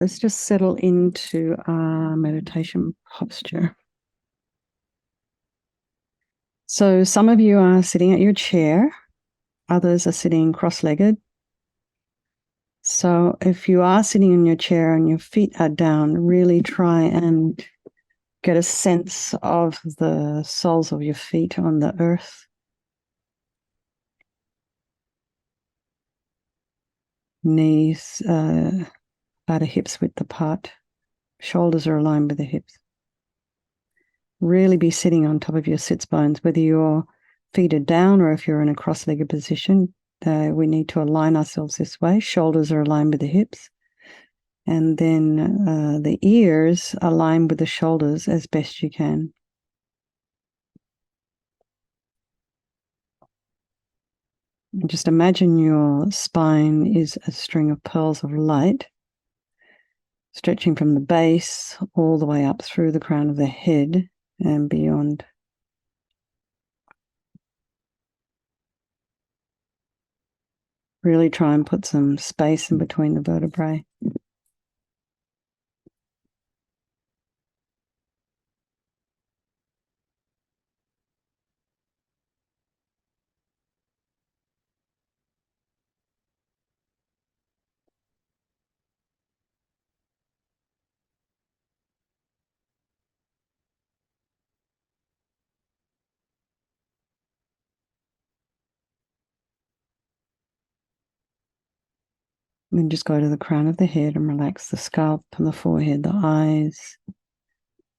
Let's just settle into our meditation posture. So some of you are sitting at your chair, others are sitting cross-legged. So if you are sitting in your chair and your feet are down, really try and get a sense of the soles of your feet on the earth. Knees about a hip's width apart. Shoulders are aligned with the hips. Really be sitting on top of your sits bones, whether your feet are down or if you're in a cross-legged position. We need to align ourselves this way. Shoulders are aligned with the hips. And then the ears align with the shoulders as best you can. Just imagine your spine is a string of pearls of light, stretching from the base all the way up through the crown of the head and beyond. Really try and put some space in between the vertebrae. Then just go to the crown of the head and relax the scalp and the forehead, the eyes,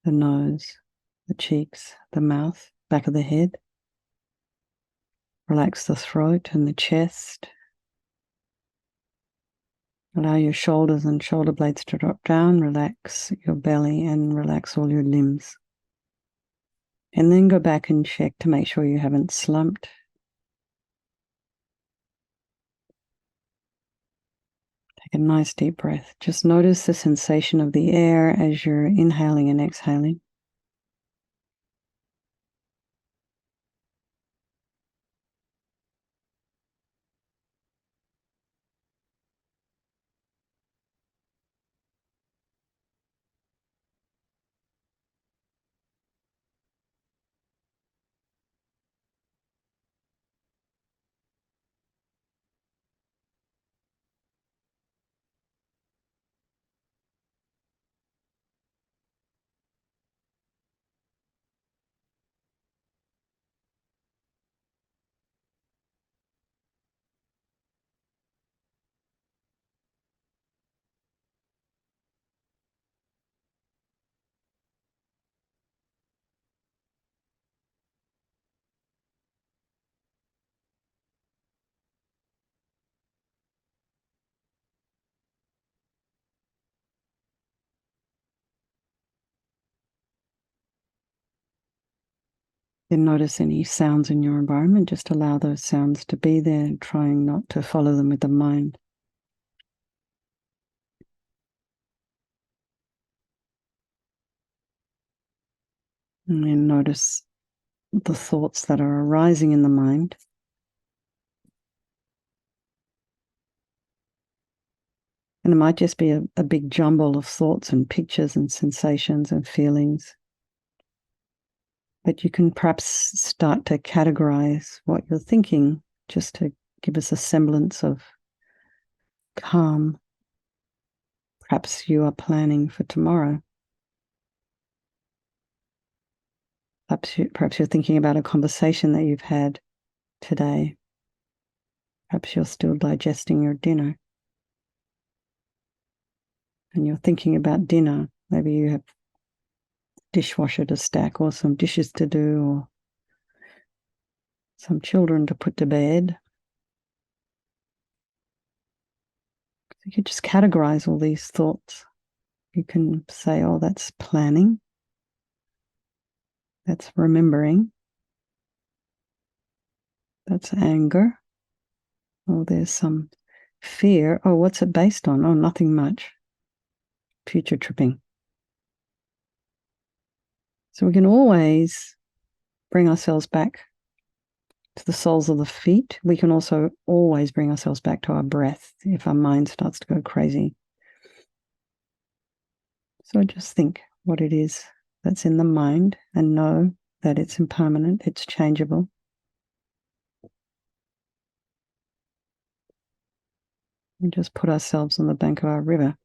the nose, the cheeks, the mouth, back of the head. Relax the throat and the chest. Allow your shoulders and shoulder blades to drop down. Relax your belly and relax all your limbs. And then go back and check to make sure you haven't slumped. Take a nice deep breath. Just notice the sensation of the air as you're inhaling and exhaling. Then notice any sounds in your environment. Just allow those sounds to be there, trying not to follow them with the mind. And then notice the thoughts that are arising in the mind. And it might just be a big jumble of thoughts and pictures and sensations and feelings. But you can perhaps start to categorize what you're thinking just to give us a semblance of calm. Perhaps you are planning for tomorrow. Perhaps you're thinking about a conversation that you've had today. Perhaps you're still digesting your dinner. And you're thinking about dinner. Maybe you have dishwasher to stack or some dishes to do or some children to put to bed. You could just categorize all these thoughts. You can say, oh, that's planning. That's remembering. That's anger. Oh, there's some fear. Oh, what's it based on? Oh, nothing much. Future tripping. So we can always bring ourselves back to the soles of the feet. We can also always bring ourselves back to our breath if our mind starts to go crazy. So just think what it is that's in the mind and know that it's impermanent, it's changeable. And just put ourselves on the bank of our river.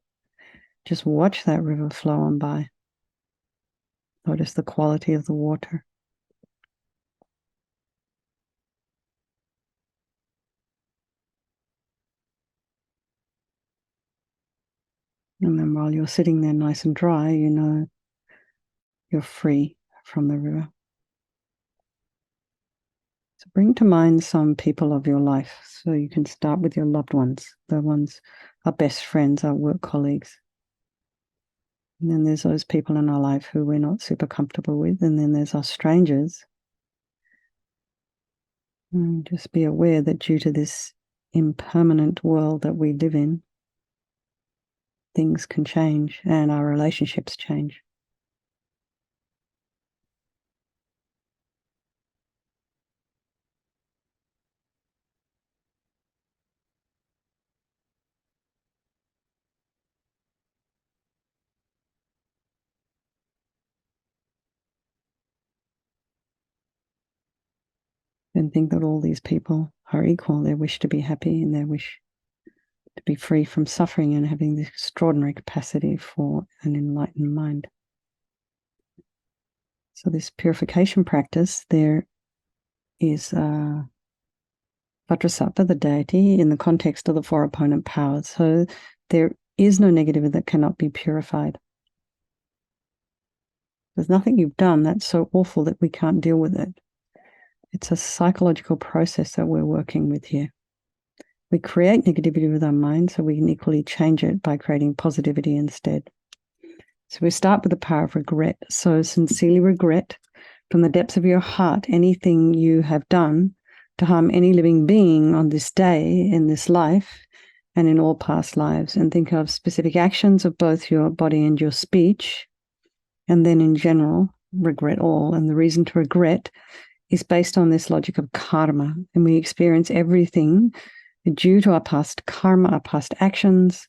Just watch that river flow on by. Notice the quality of the water. And then while you're sitting there nice and dry, you know you're free from the river. So bring to mind some people of your life. So you can start with your loved ones, the ones, our best friends, our work colleagues. And then there's those people in our life who we're not super comfortable with. And then there's our strangers. And just be aware that due to this impermanent world that we live in, things can change and our relationships change. And think that all these people are equal. They wish to be happy and they wish to be free from suffering and having this extraordinary capacity for an enlightened mind. So this purification practice, there is Vajrasattva, the deity, in the context of the four opponent powers. So there is no negative that cannot be purified. There's nothing you've done that's so awful that we can't deal with it. It's a psychological process that we're working with here. We create negativity with our mind so we can equally change it by creating positivity instead. So we start with the power of regret. So sincerely regret from the depths of your heart anything you have done to harm any living being on this day, in this life, and in all past lives. And think of specific actions of both your body and your speech. And then in general, regret all. And the reason to regret is based on this logic of karma. And we experience everything due to our past karma, our past actions.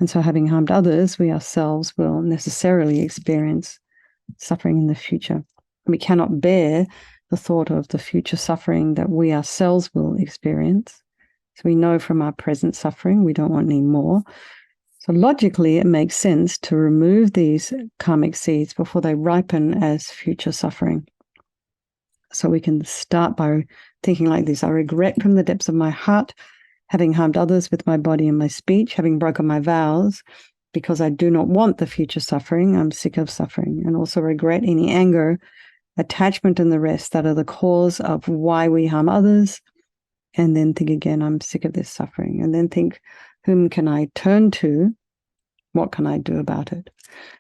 And so having harmed others, we ourselves will necessarily experience suffering in the future. We cannot bear the thought of the future suffering that we ourselves will experience. So we know from our present suffering, we don't want any more. So logically, it makes sense to remove these karmic seeds before they ripen as future suffering. So we can start by thinking like this: I regret from the depths of my heart having harmed others with my body and my speech, having broken my vows, because I do not want the future suffering. I'm sick of suffering. And also regret any anger, attachment, and the rest that are the cause of why we harm others. And then think again, I'm sick of this suffering. And then think, whom can I turn to? What can I do about it?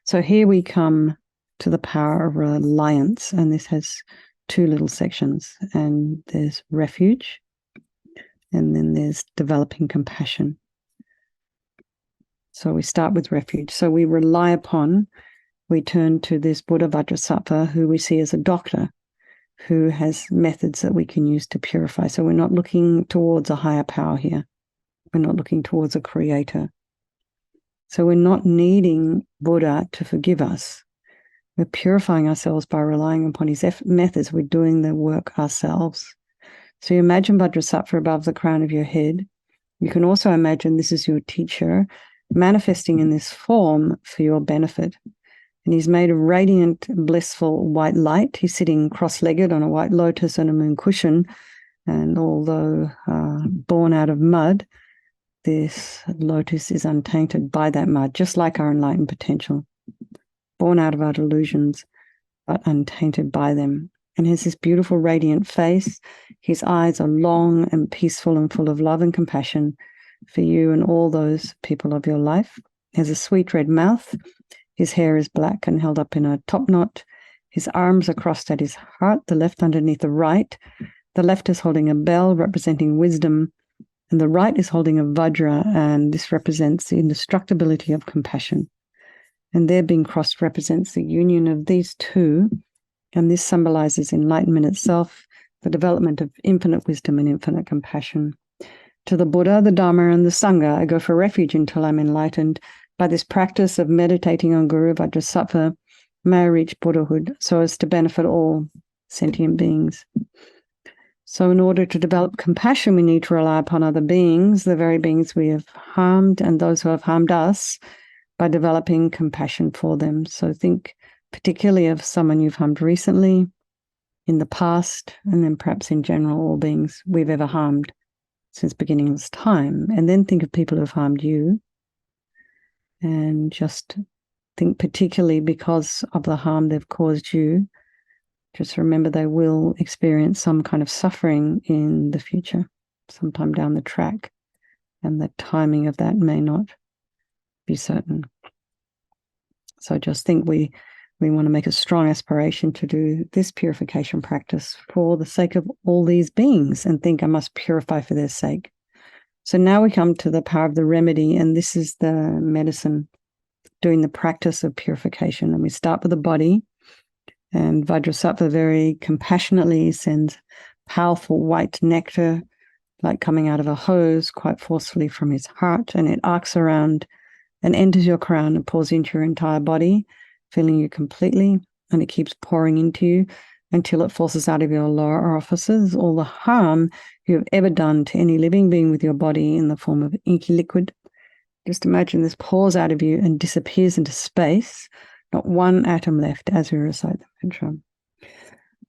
So here we come to the power of reliance. And this has two little sections. And there's refuge. And then there's developing compassion. So we start with refuge. So we rely upon, we turn to this Buddha Vajrasattva, who we see as a doctor, who has methods that we can use to purify. So we're not looking towards a higher power here. We're not looking towards a creator. So we're not needing Buddha to forgive us. We're purifying ourselves by relying upon his methods. We're doing the work ourselves. So you imagine Vajrasattva above the crown of your head. You can also imagine this is your teacher manifesting in this form for your benefit. And he's made of radiant, blissful white light. He's sitting cross-legged on a white lotus and a moon cushion. And although born out of mud, this lotus is untainted by that mud, just like our enlightened potential. Born out of our delusions, but untainted by them. And has this beautiful radiant face. His eyes are long and peaceful and full of love and compassion for you and all those people of your life. He has a sweet red mouth. His hair is black and held up in a top knot. His arms are crossed at his heart, the left underneath the right. The left is holding a bell representing wisdom, and the right is holding a vajra, and this represents the indestructibility of compassion. And their being crossed represents the union of these two. And this symbolizes enlightenment itself, the development of infinite wisdom and infinite compassion. To the Buddha, the Dharma, and the Sangha, I go for refuge until I'm enlightened by this practice of meditating on Guru Vajrasattva, may I reach Buddhahood so as to benefit all sentient beings. So in order to develop compassion, we need to rely upon other beings, the very beings we have harmed and those who have harmed us, by developing compassion for them. So think particularly of someone you've harmed recently, in the past, and then perhaps in general, all beings we've ever harmed since beginningless time. And then think of people who have harmed you, and just think particularly because of the harm they've caused you. Just remember they will experience some kind of suffering in the future, sometime down the track, and the timing of that may not be certain. So just think we want to make a strong aspiration to do this purification practice for the sake of all these beings, and think I must purify for their sake. So now we come to the power of the remedy, and this is the medicine, doing the practice of purification. And we start with the body. And Vajrasattva very compassionately sends powerful white nectar, like coming out of a hose, quite forcefully from his heart, and it arcs around and enters your crown and pours into your entire body, filling you completely, and it keeps pouring into you until it forces out of your lower orifices all the harm you have ever done to any living being with your body in the form of inky liquid. Just imagine this pours out of you and disappears into space. Not one atom left as we recite the mantra.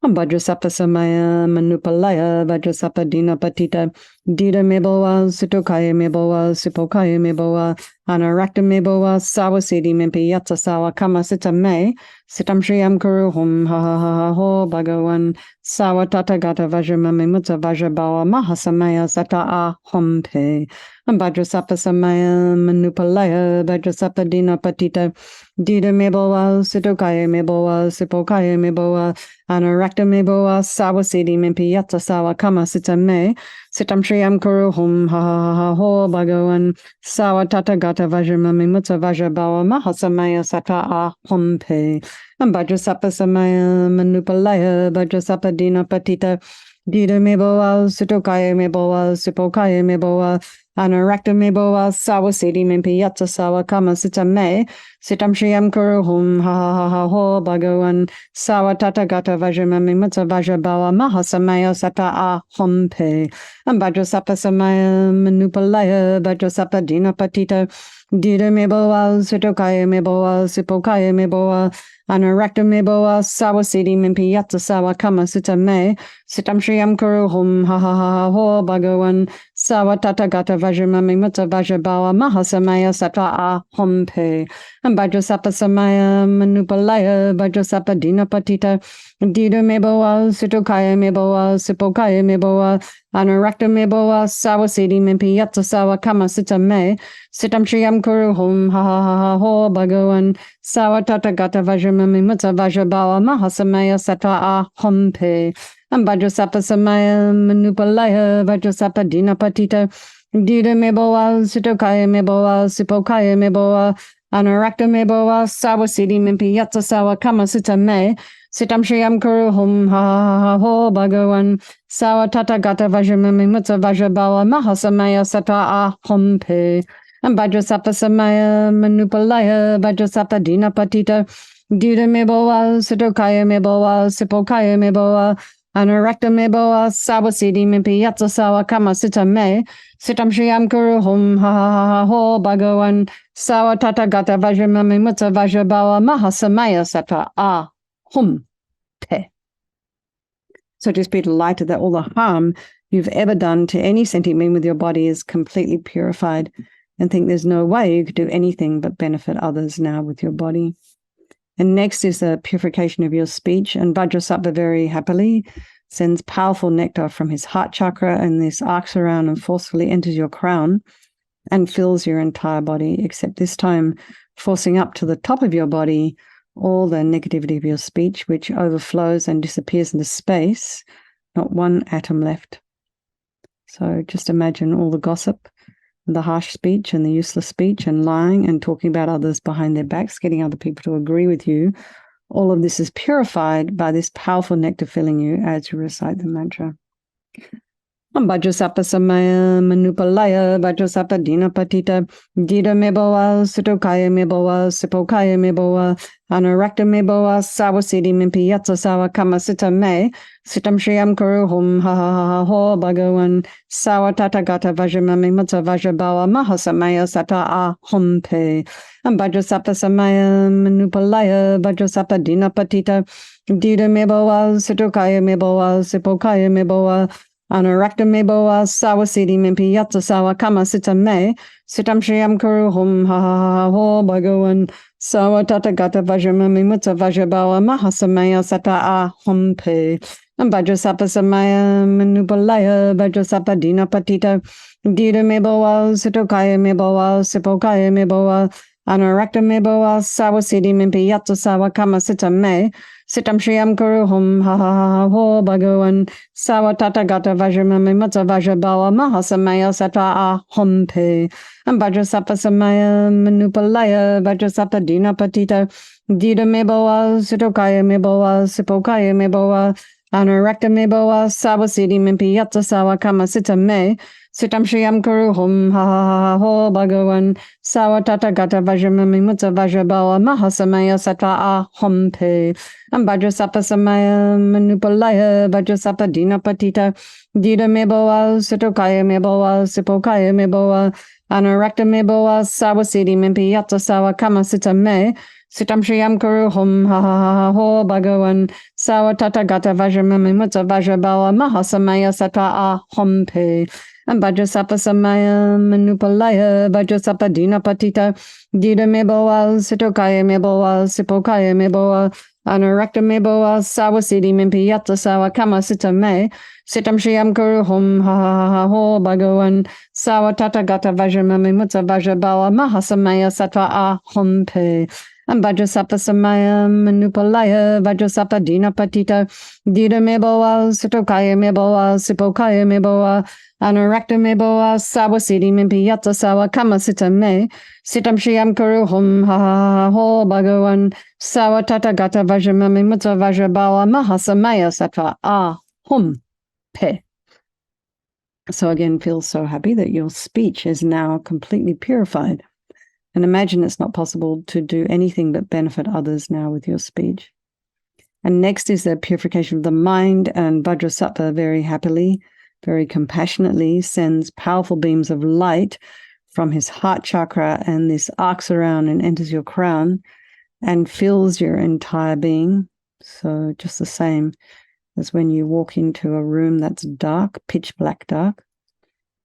Vajrasattva samaya manupalaya Vajrasattva dinapatita dida meboa sitokaya meboa sipokaya meboa anarakta meboa sawasidi mempi yatsa sawa kama sita me sitam shriyam kuru hum ha ha ha ha ho bhagavan sawa tata gata vajramami mutsa vajrabawa mahasamaya sata a hum pe. Vajrasattva samaya manupalaya Vajrasattva dinapatita dida meboa sitokaya meboa sipokaya meboa anarakta meboa sawasidi mempi yatsa sawa kama sita me sitam shriyam kuru hum ha ha ha ho bhagavan sawa tata gata vajramami mutsa vajrabawa mahasamaya sata a hum pe. Vajrasattva samaya manupalaya Vajrasattva dinapatita dida meboa sitokaya meboa sipokaya meboa anarakta meboa sawasidi mempi yatsa sawa kama sita me sitam shriyam kuru hum ha ha ha ha ho bhagavan sawa tata gata vajramami mutsa vajrabawa mahasamaya sata a hum pe. Vajrasattva samaya manupalaya Vajrasattva dinapatita dida meboa sitokaya meboa sipokaya meboa anarakta meboa sawasidi mempi yatsa sawa kama sita me sitam shriyam kuru hum ha ha ha ha ho bhagavan sawa tata gata vajramami mutsa vajrabawa mahasamaya sata a hum pe. Vajrasattva samaya manupalaya Vajrasattva dinapatita dida meboa sitokaya meboa sipokaya meboa anarakta meboa sawasidi mempi yatsa sawa kama sita me sitam shriyam kuru hum ha ha ha ha ho bhagavan sawa tata gata vajramami mutsa vajrabawa mahasamaya sata a hum pe. Vajrasattva samaya manupalaya Vajrasattva dinapatita dida meboa sitokaya meboa sipokaya meboa anarakta meboa sawasidi mempi yatsa sawa kama sita me sitam shriyam kuru hum ha ha ha ho bhagavan sawa tata gata vajramami mutsa vajrabawa mahasamaya sata a hum pe. Vajrasattva samaya manupalaya Vajrasattva dinapatita dida meboa sitokaya meboa sipokaya meboa anarakta meboa sawasidi mempi yatsa sawa kama sita me sitam shriyam kuru hum ha ha ha ha ho bhagavan sawa tata gata vajramami mutsa vajrabawa mahasamaya sata a hum pe. So just be delighted that all the harm you've ever done to any sentient being with your body is completely purified, and think there's no way you could do anything but benefit others now with your body. And next is the purification of your speech, and Vajrasattva very happily sends powerful nectar from his heart chakra, and this arcs around and forcefully enters your crown and fills your entire body, except this time forcing up to the top of your body all the negativity of your speech, which overflows and disappears into space, not one atom left. So just imagine all the gossip, the harsh speech and the useless speech and lying and talking about others behind their backs, getting other people to agree with you. All of this is purified by this powerful nectar filling you as you recite the mantra. Vajrasapa Samaya Manupalaya Vajrasapa Dinapatita Dita Meboa Sutokaya Meboa Sipokaya Meboa Anarakta Meboa Sawasidi Mimpiyatsa Sawa Kamasita Me Sitam Shriyam Kuruhum Ha Ha Ha Ha Ho Bhagawan Sawa Tata Gata Vajramami Mutsa Vajrabawa Mahasamaya Sata A Humpe Vajrasapa Samaya Manupalaya Vajrasapa Dinapatita Dita Meboa Sutokaya Meboa Sipokaya Meboa Anarakta meboa sawasidi mimpi yatsa sawa kama sita me sitam shriyam kuruhum ha ha ha ho bhagawan sawa tata gata vajramami mutsa vajrabawa mahasamaya sata a humpe vajrasapa samaya manupalaya vajrasapa dinapatita dita meboa sitokaya meboa sipokaya meboa Anarakta meboa sawasidi mimpi yatsa sawa kama sita me sitam shriyam kuruhum ha ha ha ho bhagawan Sawa tata gata vajramami mutsa vajrabawa mahasamaya sata a humpe vajrasapa samaya manupalaya vajrasapa dinapatita dita meboa sitokaya meboa sipokaya meboa anarakta meboa sawasidi mimpi yatsa sawa kama sita me sitam shriyam kuruhum ha ha ha ho bhagawan sawa tata gata vajramami mutsa vajrabawa mahasamaya sata a humpe Vajrasapa Samaya Manupalaya Vajrasapa Dinapatita Dita Meboa Sitokaya Meboa Sipokaya Meboa Anarakta Meboa Sawasidi Mimpi Yatsa Sawa Kama Sita Me Sitam Shriyam Kuruhum Ha Ha Ha Ho Bhagawan Sawa Tata Gata Vajramami Mutsa Vajrabawa Mahasamaya Sata A Humpe Vajrasapa Samaya Manupalaya Vajrasapa Dinapatita Dita Meboa Sitokaya Meboa Sipokaya Meboa Anarakta meboa sawasidi mimpi yatsa sawa kama sita me sitam shriyam kuruhum ha ha ha ha ho bhagawan sawa tata gata vajramami mutsa vajrabawa mahasamaya satva a humpe vajrasapa samaya manupalaya vajrasapa dinapatita dita meboa sitokaya meboa sipokaya meboa Anarakta meboa sawasidi mimpi yatsa sawa kama sita me sitam shriyam kuruhum ha ha ha ha ho bhagawan Sawa tata gata vajramami mutsa vajrabawa mahasamaya satva a hum pe. So again, feel so happy that your speech is now completely purified. And imagine it's not possible to do anything but benefit others now with your speech. And next is the purification of the mind, and Vajrasattva very happily, very compassionately sends powerful beams of light from his heart chakra, and this arcs around and enters your crown and fills your entire being. So just the same as when you walk into a room that's dark, pitch black dark,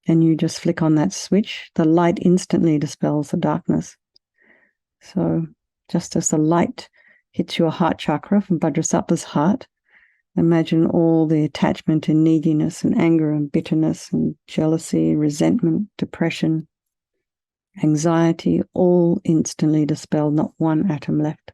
and you just flick on that switch, the light instantly dispels the darkness. So just as the light hits your heart chakra from Vajrasattva's heart, imagine all the attachment and neediness and anger and bitterness and jealousy, resentment, depression, anxiety, all instantly dispelled, not one atom left.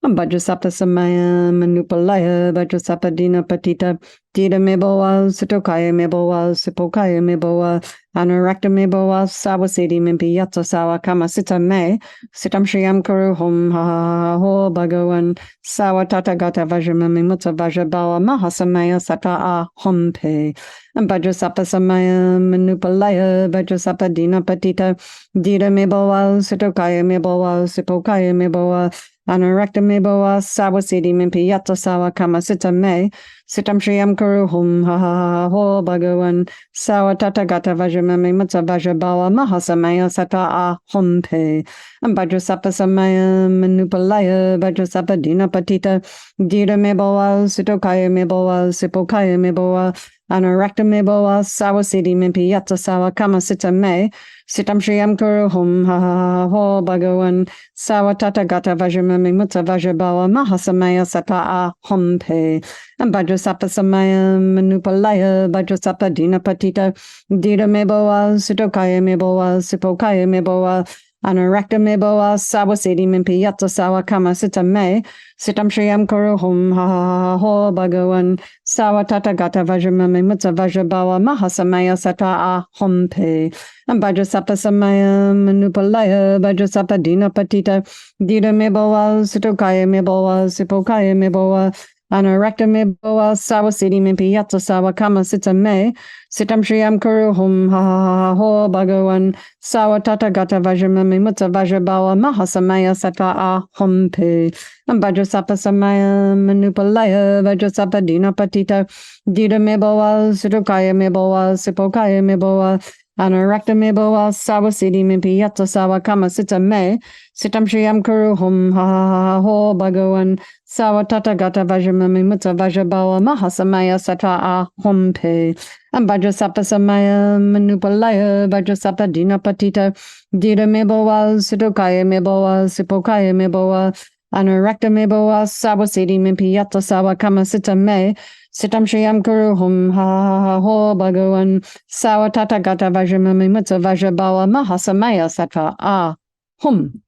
Vajrasapa samaya manupalaya vajrasapa dinapatita dita meboa sitokaya meboa sipokaya meboa anarakta meboa sawasidi mimpi yatsa sawa kama sita me sitam shriyam kuruhum ha ha ha ho bhagawan sawa tata gata vajramami mutsa vajrabawa mahasamaya sata a humpe vajrasapa samaya manupalaya vajrasapa dinapatita dita meboa sitokaya meboa sipokaya meboa Anarakta meboa sawasidi mimpi yatsa sawa kama sita me sitam shriyam kuruhum ha ha ha ho bhagawan sawa tata gata vajramami mutsa vajrabawa mahasamaya sata a humpe vajrasapa samaya manupalaya vajrasapa dinapatita dita meboa sitokaya meboa sipokaya meboa Anarakta meboa sawasidi mimpi yatsa sawa kama sita me sitam shriyam kuruhum ha ha ha ho bhagawan sawa tata gata vajramami mutsa vajrabawa mahasamaya sata a humpe vajrasapa samaya manupalaya vajrasapa dinapatita dita meboa sitokaya meboa sipokaya meboa Anarakta meboa sawasidi mimpi yatsa sawa kama sita me sitam shriyam kuruhum ha ha ha ho bhagawan sawa tata gata vajramami mutsa vajrabawa mahasamaya sata a humpe vajrasapa samaya manupalaya vajrasapa dinapatita dita meboa sitokaya meboa sipokaya meboa Anorakta me boa sawa siddhi mimpi yatsa sawa kama sita me. Sitam shriyam kuru hum ha ha ha ho bhagavan. Sawa tata gata vajramami mutta vajrabawa mahasamaya sattva aham pe. Vajrasapa samaya manupalaya vajrasapa dina patita. Dita me boa sudokaya me boa sipokaya me boa. Anorakta me boa sawa siddhi mimpi yatsa sawa kama sita me. Sitam shriyam kuru hum ha ha ha ho bhagavan. Sawa tata gata vajramami mutta vajrabawa mahasamaya sattva aham pe. Vajrasapa samaya manupalaya vajrasapa dina patita. Dita me boa sudokaya me boa sipokaya me boa. Anorakta me boa sawa siddhi mimpi yatsa sawa kama sita me. Sitam shriyam kuru hum ha ha ha ho bhagavan. Sawa tata gata vajramami mutta vajrabawa mahasamaya sattva aham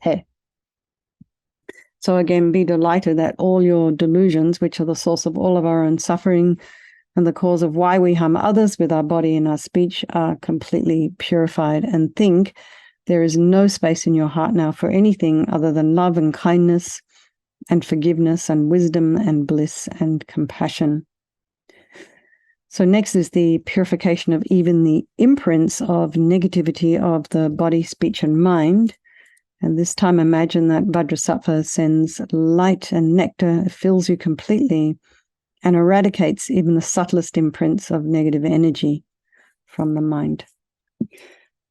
pe. So again, be delighted that all your delusions, which are the source of all of our own suffering and the cause of why we harm others with our body and our speech, are completely purified. And think there is no space in your heart now for anything other than love and kindness and forgiveness and wisdom and bliss and compassion. So next is the purification of even the imprints of negativity of the body, speech, and mind. And this time imagine that Vajrasattva sends light and nectar, fills you completely, and eradicates even the subtlest imprints of negative energy from the mind.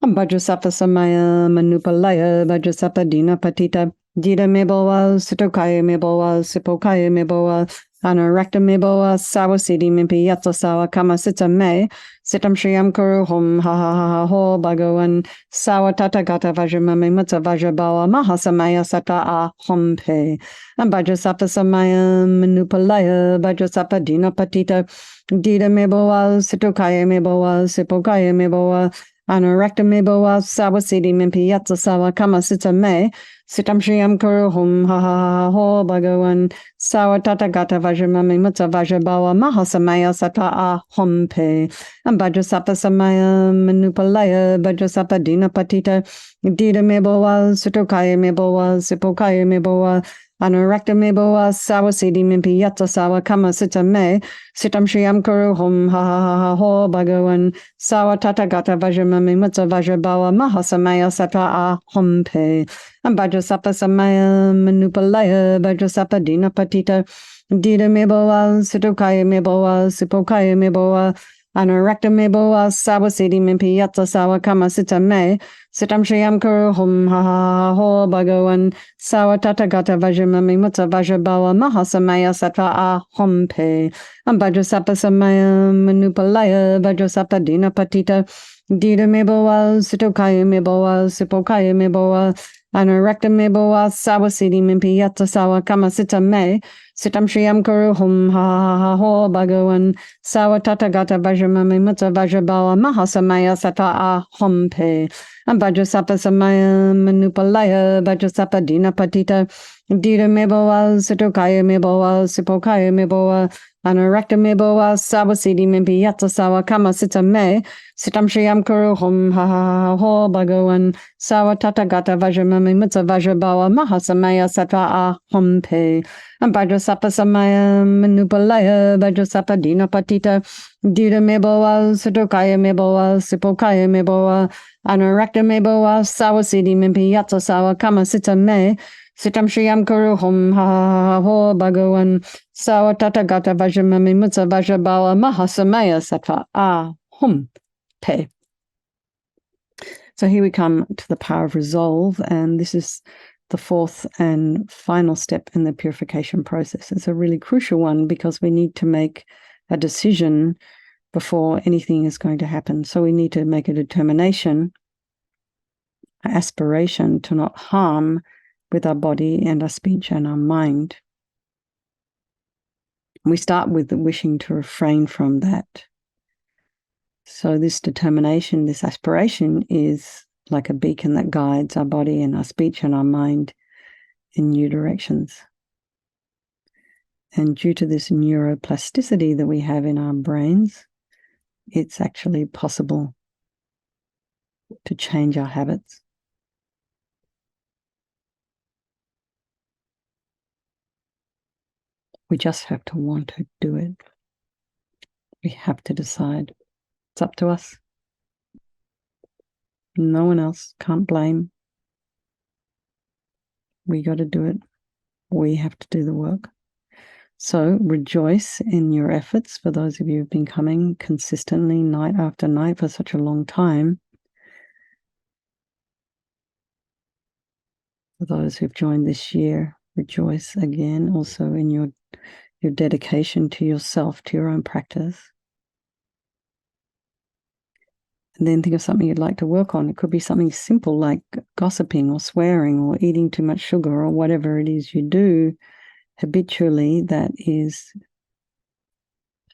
Vajrasattva samaya manupalaya Vajrasattva dina patita. Dita me boa, sitokaya me boa, sipokaya me boa, anorakta me boa, sawa siddhi mimpi yatsa sawa kama sita me. Sitam shriyam kuru hum ha ha ha ho bhagavan. Sawa tata gata vajramami mutta vajrabawa mahasamaya sattva aham pe. Vajrasattva samaya manupalaya Vajrasattva dina patita. Dita me boa, sitokaya me boa, sipokaya me boa, anorakta me boa sawa siddhi mimpi yatsa sawa kama sita me. Sitam shriyam kuru hum ha ha ha ho bhagavan. Sawa tata gata vajramami mutta vajrabawa mahasamaya sattva aham pe. Vajrasattva samaya manupalaya Vajrasattva dina patita. Dita me boa sutokaya me boa sipokaya me boa. Anorakta me boa sawa siddhi mimpi yatsa sawa kama sita me. Sitam shriyam kuru hum ha ha ha ho bhagavan. Sawa tata gata vajramami mutta vajrabawa mahasamaya sattva aham pe. Vajrasattva samaya manupalaya Vajrasattva dina patita. Dita me boa sutokaya me boa sipokaya me boa. Anorakta me boa sawa siddhi mimpi yatsa sawa kama sita me. Sitam shriyam kuru hum ha ha ha ho bhagavan. Sawa tata gata vajramami mutta vajrabawa mahasamaya sattva aham pe. Vajrasattva samaya manupalaya Vajrasattva dina patita. Dita me boa sitokaya me boa sipokaya me boa. Anorakta me boa sawa siddhi mimpi yatsa sawa kama sita me. Sitam shriyam kuru hum ha ha ha ho bhagavan. Sawa tata gata vajramami mutta vajrabawa mahasamaya sattva aham pe. Vajrasattva samaya manupalaya Vajrasattva dina patita. Dita me boa sitokaya me boa sipokaya me boa. Anorakta me boa sawa siddhi mimpi yatsa sawa kama sita me. Sitam shriyam kuru hum ha ha ha ho bhagavan. Sawa tata gata vajramami mutta vajrabawa mahasamaya sattva aham pe. Vajrasattva samaya manupalaya Vajrasattva dina patita. Dita me boa sitokaya me boa sipokaya me boa. Anorakta me boa sawa siddhi mimpi yatsa sawa kama sita me. Sitam shriyam kuru hum ha ha ha ho bhagavan. Sawa tata gata vajramami mutta vajrabawa mahasamaya sattva aham pe. So here we come to the power of resolve, and this is the fourth and final step in the purification process. It's a really crucial one because we need to make a decision before anything is going to happen. So we need to make a determination, an aspiration to not harm with our body and our speech and our mind. We start with wishing to refrain from that. So this determination, this aspiration is like a beacon that guides our body and our speech and our mind in new directions. And due to this neuroplasticity that we have in our brains, it's actually possible to change our habits. We just have to want to do it. We have to decide. It's up to us. No one else. Can't blame. We got to do it. We have to do the work. So rejoice in your efforts. For those of you who've been coming consistently night after night for such a long time. For those who've joined this year, rejoice again also in your dedication to yourself, to your own practice. And then think of something you'd like to work on. It could be something simple like gossiping or swearing or eating too much sugar or whatever it is you do habitually that is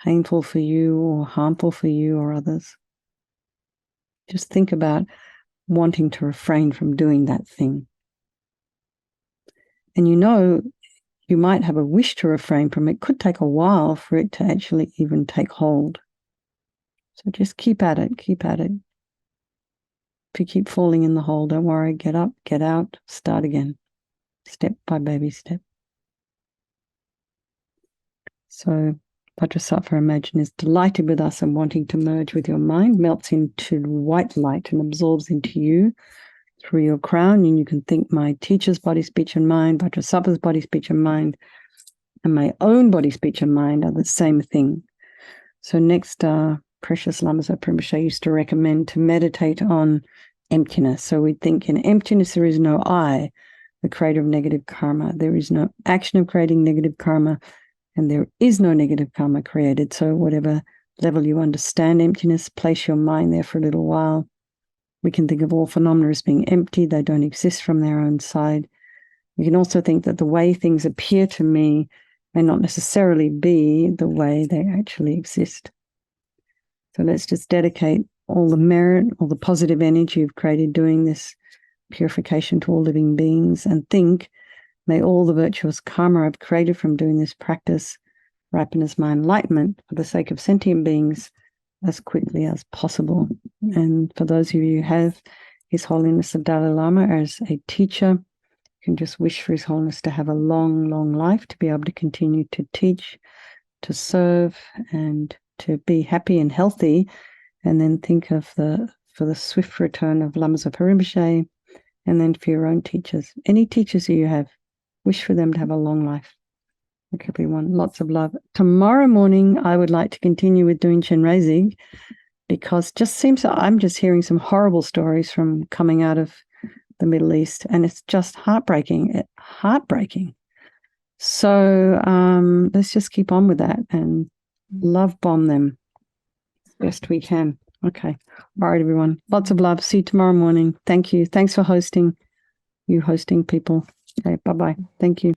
painful for you or harmful for you or others. Just think about wanting to refrain from doing that thing. And you might have a wish to refrain from it. It could take a while for it to actually even take hold. So just keep at it, keep at it. If you keep falling in the hole, don't worry, get up, get out, start again, step by baby step. So Vajrasattva, imagine, is delighted with us and wanting to merge with your mind, melts into white light and absorbs into you through your crown. And you can think my teacher's body, speech, and mind, Vajrasattva's body, speech, and mind, and my own body, speech, and mind are the same thing. So next, precious Lama Zopa Rinpoche used to recommend to meditate on emptiness. So we think in emptiness there is no I, the creator of negative karma. There is no action of creating negative karma, and there is no negative karma created. So whatever level you understand emptiness, place your mind there for a little while. We can think of all phenomena as being empty. They don't exist from their own side. We can also think that the way things appear to me may not necessarily be the way they actually exist. So let's just dedicate all the merit, all the positive energy you've created doing this purification to all living beings, and think, may all the virtuous karma I've created from doing this practice ripen as my enlightenment for the sake of sentient beings as quickly as possible. And for those of you who have His Holiness the Dalai Lama as a teacher, you can just wish for His Holiness to have a long, long life, to be able to continue to teach, to serve, and to be happy and healthy. And then think of for the swift return of Lama Zopa Rinpoche, and then for your own teachers. Any teachers who you have, wish for them to have a long life. Okay, everyone, lots of love. Tomorrow morning, I would like to continue with doing Chenrezig, because just seems that I'm just hearing some horrible stories from coming out of the Middle East, and it's just heartbreaking. So let's just keep on with that and love bomb them as best we can. Okay. All right, everyone. Lots of love. See you tomorrow morning. Thank you. Thanks for hosting. You hosting people. Okay. Bye-bye. Thank you.